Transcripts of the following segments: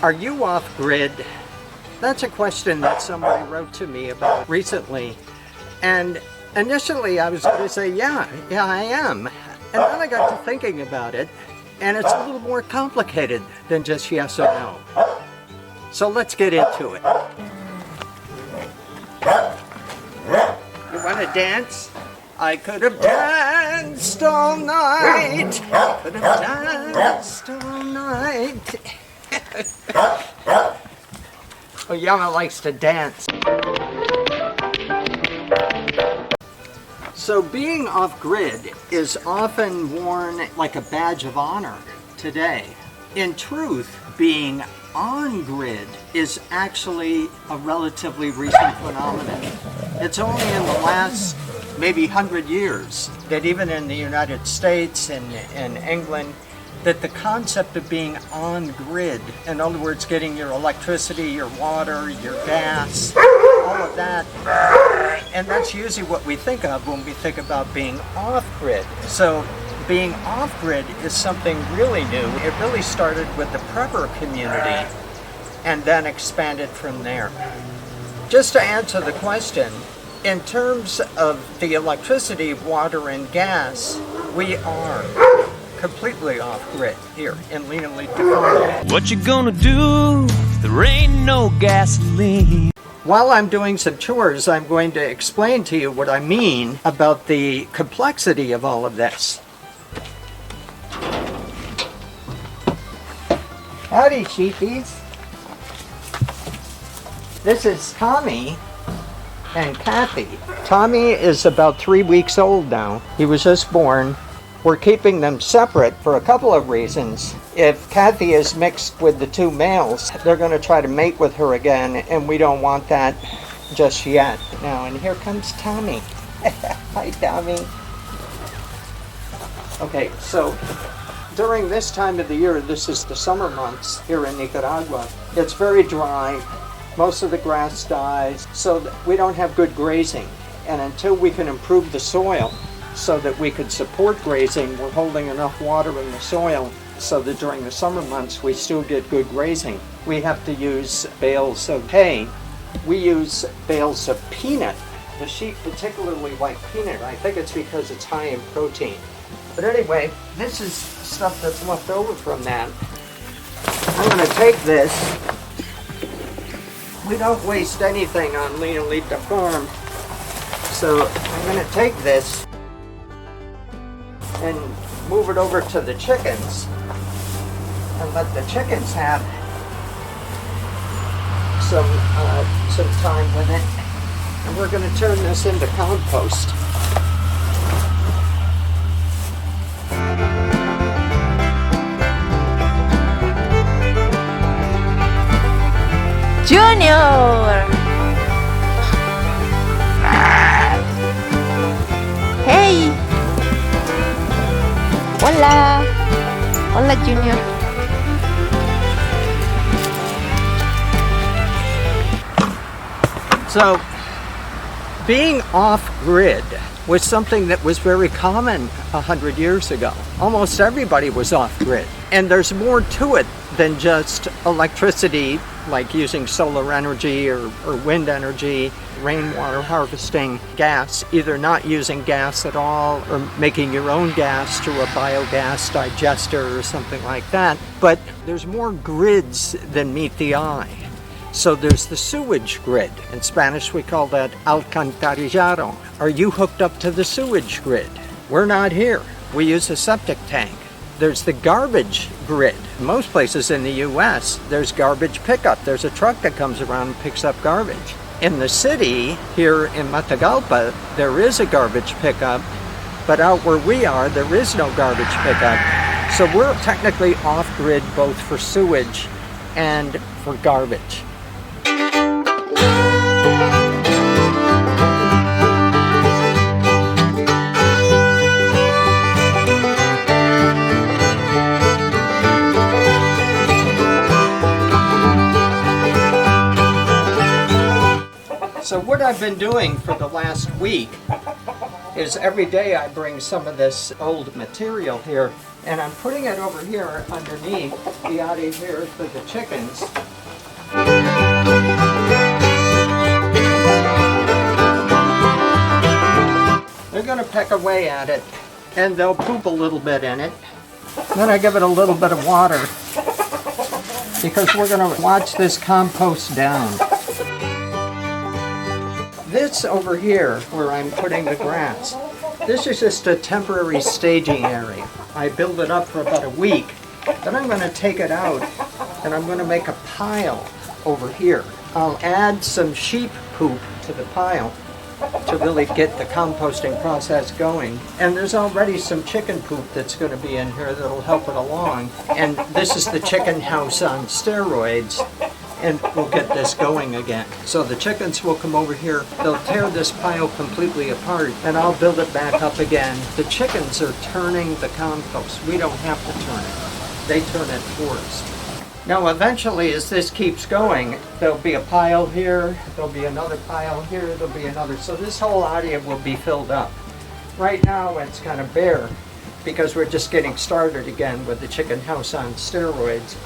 Are you off-grid? That's a question that somebody wrote to me about recently. And initially I was going to say, yeah, I am. And then I got to thinking about it, and it's a little more complicated than just yes or no. So let's get into it. You want to dance? I could have danced all night. I could have danced all night. Well, Yama likes to dance. So being off-grid is often worn like a badge of honor today. In truth, being on-grid is actually a relatively recent phenomenon. It's only in the last maybe 100 years that even in the United States and in England, that the concept of being on-grid, in other words, getting your electricity, your water, your gas, all of that, and that's usually what we think of when we think about being off-grid. So being off-grid is something really new. It really started with the prepper community and then expanded from there. Just to answer the question, in terms of the electricity, water, and gas, we are completely off-grid here in Lena Lead Farm. What you gonna do if there ain't no gasoline? While I'm doing some chores, I'm going to explain to you what I mean about the complexity of all of this. Howdy, sheepies. This is Tommy and Kathy. Tommy is about 3 weeks old now. He was just born. We're keeping them separate for a couple of reasons. If Kathy is mixed with the two males, they're going to try to mate with her again, and we don't want that just yet. Now, and here comes Tommy. Hi, Tommy. Okay, so during this time of the year, this is the summer months here in Nicaragua, it's very dry. Most of the grass dies, so that we don't have good grazing. And until we can improve the soil so that we could support grazing, we're holding enough water in the soil so that during the summer months we still get good grazing. We have to use bales of hay. We use bales of peanut. The sheep particularly like peanut. I think it's because it's high in protein. But anyway, this is stuff that's left over from that. I'm going to take this. We don't waste anything on Lena Lead Farm. So I'm going to take this and move it over to the chickens and let the chickens have some time with it. And we're going to turn this into compost. Junior! Hey! Hola! Hola, Junior. So, being off-grid was something that was very common 100 years ago. Almost everybody was off-grid. And there's more to it than just electricity, like using solar energy or wind energy, rainwater harvesting, gas, either not using gas at all or making your own gas through a biogas digester or something like that. But there's more grids than meet the eye. So there's the sewage grid. In Spanish we call that alcantarillado. Are you hooked up to the sewage grid? We're not here. We use a septic tank. There's the garbage grid. In most places in the US, there's garbage pickup. There's a truck that comes around and picks up garbage. In the city, here in Matagalpa, there is a garbage pickup, but out where we are, there is no garbage pickup. So we're technically off-grid both for sewage and for garbage. So what I've been doing for the last week is every day I bring some of this old material here And I'm putting it over here underneath the yardie here for the chickens. They're going to peck away at it, and they'll poop a little bit in it. Then I give it a little bit of water, because we're going to watch this compost down. This over here, where I'm putting the grass, this is just a temporary staging area. I build it up for about a week, then I'm going to take it out, and I'm going to make a pile over here. I'll add some sheep poop to the pile to really get the composting process going. And there's already some chicken poop that's going to be in here that'll help it along. And this is the chicken house on steroids, and we'll get this going again. So the chickens will come over here, they'll tear this pile completely apart, and I'll build it back up again. The chickens are turning the compost. We don't have to turn it. They turn it for us. Now eventually, as this keeps going, there'll be a pile here, there'll be another pile here, there'll be another. So this whole area will be filled up. Right now it's kind of bare because we're just getting started again with the chicken house on steroids.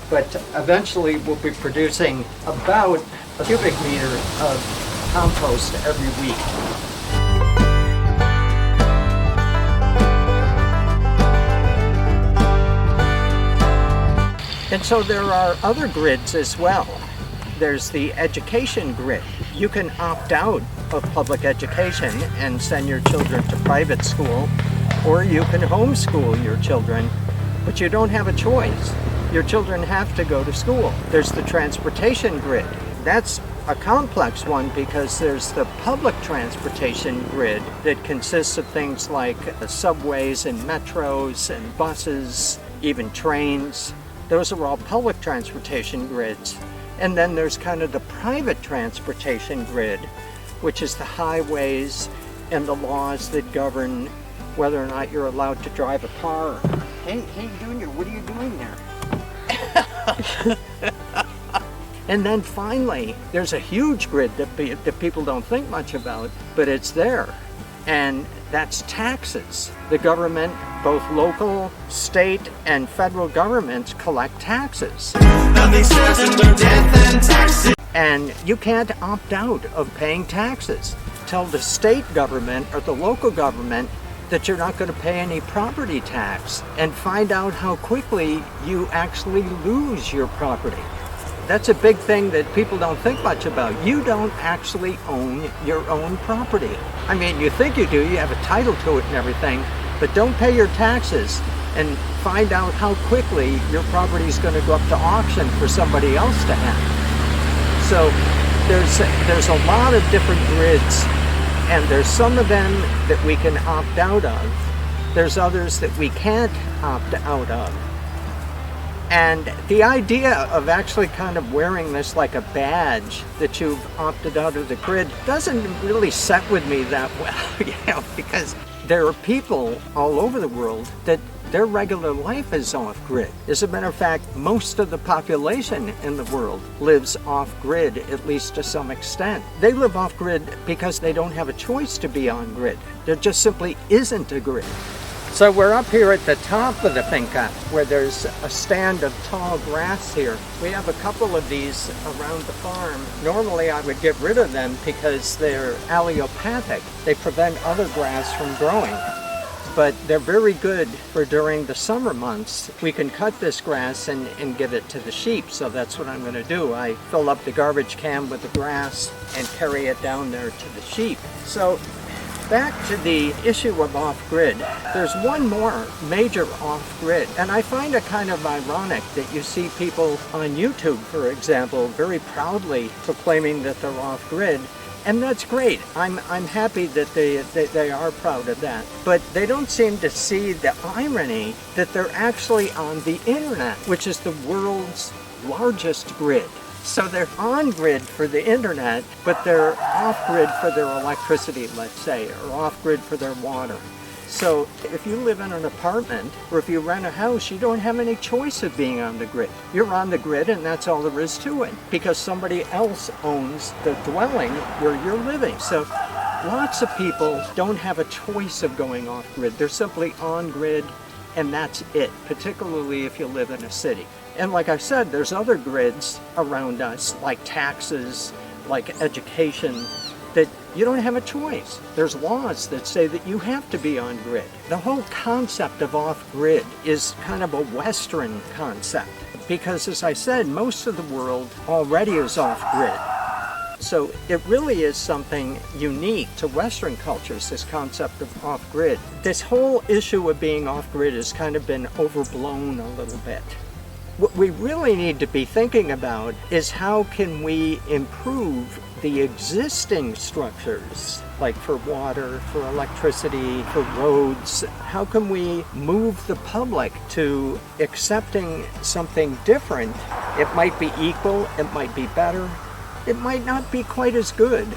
But eventually we'll be producing about a cubic meter of compost every week. And so there are other grids as well. There's the education grid. You can opt out of public education and send your children to private school, or you can homeschool your children, but you don't have a choice. Your children have to go to school. There's the transportation grid. That's a complex one because there's the public transportation grid that consists of things like subways and metros and buses, even trains. Those are all public transportation grids. And then there's kind of the private transportation grid, which is the highways and the laws that govern whether or not you're allowed to drive a car. Hey, Junior, what are you doing there? And then finally, there's a huge grid that people don't think much about, but it's there. And that's taxes. The government, both local, state, and federal governments collect taxes. And you can't opt out of paying taxes. Tell the state government or the local government that you're not going to pay any property tax, and find out how quickly you actually lose your property. That's a big thing that people don't think much about. You don't actually own your own property. I mean, you think you do, you have a title to it and everything, but don't pay your taxes and find out how quickly your property is going to go up to auction for somebody else to have. So there's a lot of different grids, and there's some of them that we can opt out of. There's others that we can't opt out of. And the idea of actually kind of wearing this like a badge that you've opted out of the grid doesn't really set with me that well, because there are people all over the world that their regular life is off-grid. As a matter of fact, most of the population in the world lives off-grid, at least to some extent. They live off-grid because they don't have a choice to be on-grid. There just simply isn't a grid. So we're up here at the top of the finca where there's a stand of tall grass here. We have a couple of these around the farm. Normally I would get rid of them because they're allelopathic. They prevent other grass from growing. But they're very good for during the summer months. We can cut this grass and give it to the sheep, so that's what I'm going to do. I fill up the garbage can with the grass and carry it down there to the sheep. So back to the issue of off-grid, there's one more major off-grid, and I find it kind of ironic that you see people on YouTube, for example, very proudly proclaiming that they're off-grid, and that's great. I'm happy that they are proud of that, but they don't seem to see the irony that they're actually on the internet, which is the world's largest grid. So they're on-grid for the internet, but they're off-grid for their electricity, let's say, or off-grid for their water. So if you live in an apartment, or if you rent a house, you don't have any choice of being on the grid. You're on the grid, and that's all there is to it, because somebody else owns the dwelling where you're living. So lots of people don't have a choice of going off-grid. They're simply on-grid, and that's it, particularly if you live in a city. And like I said, there's other grids around us, like taxes, like education, that you don't have a choice. There's laws that say that you have to be on grid. The whole concept of off-grid is kind of a Western concept because, as I said, most of the world already is off-grid. So it really is something unique to Western cultures, this concept of off-grid. This whole issue of being off-grid has kind of been overblown a little bit. What we really need to be thinking about is how can we improve the existing structures, like for water, for electricity, for roads. How can we move the public to accepting something different? It might be equal, it might be better, it might not be quite as good,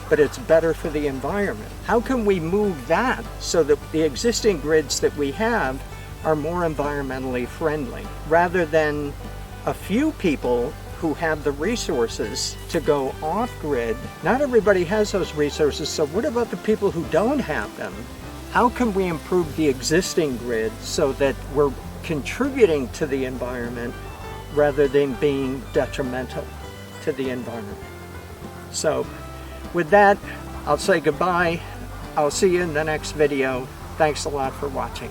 but it's better for the environment. How can we move that so that the existing grids that we have are more environmentally friendly, rather than a few people who have the resources to go off-grid? Not everybody has those resources, so what about the people who don't have them? How can we improve the existing grid so that we're contributing to the environment rather than being detrimental to the environment? So with that, I'll say goodbye. I'll see you in the next video. Thanks a lot for watching.